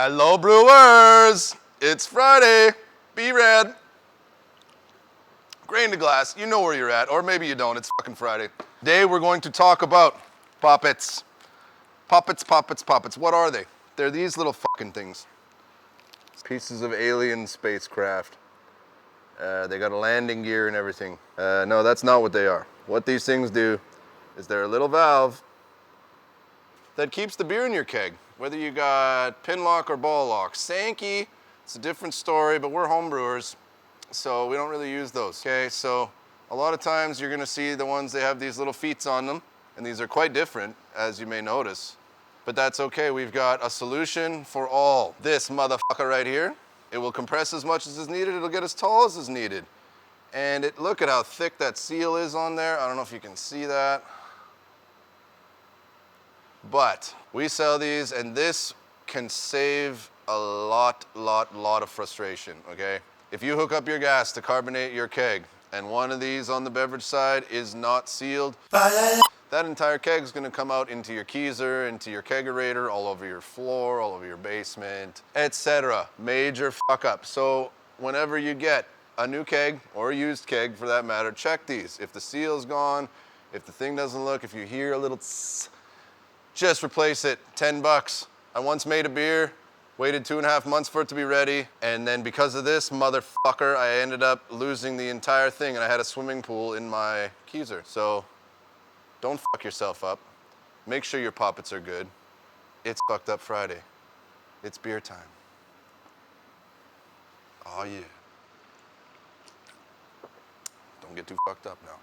Hello, brewers! It's Friday. Be red. Grain to glass. You know where you're at, or maybe you don't. It's fucking Friday. Today we're going to talk about poppets. Poppets, poppets, poppets. What are they? They're these little fucking things. Pieces of alien spacecraft. They got a landing gear and everything. No, that's not what they are. What these things do is they're a little valve that keeps the beer in your keg, whether you got pin lock or ball lock. Sankey, it's a different story, but we're home brewers, so we don't really use those. Okay, so a lot of times you're gonna see the ones that have these little feet on them, and these are quite different, as you may notice. But that's okay, we've got a solution for all. This motherfucker right here, it will compress as much as is needed, it'll get as tall as is needed. And look at how thick that seal is on there. I don't know if you can see that. But we sell these, and this can save a lot of frustration, okay? If you hook up your gas to carbonate your keg, and one of these on the beverage side is not sealed, that entire keg is gonna come out into your keezer, into your kegerator, all over your floor, all over your basement, etc. Major fuck up. So whenever you get a new keg, or a used keg for that matter, check these. If the seal's gone, if the thing doesn't look, if you hear a little tss, just replace it, 10 bucks. I once made a beer, waited 2.5 months for it to be ready, and then because of this motherfucker, I ended up losing the entire thing, and I had a swimming pool in my keezer. So don't fuck yourself up. Make sure your poppets are good. It's Fucked Up Friday. It's beer time. Oh yeah. Don't get too fucked up now.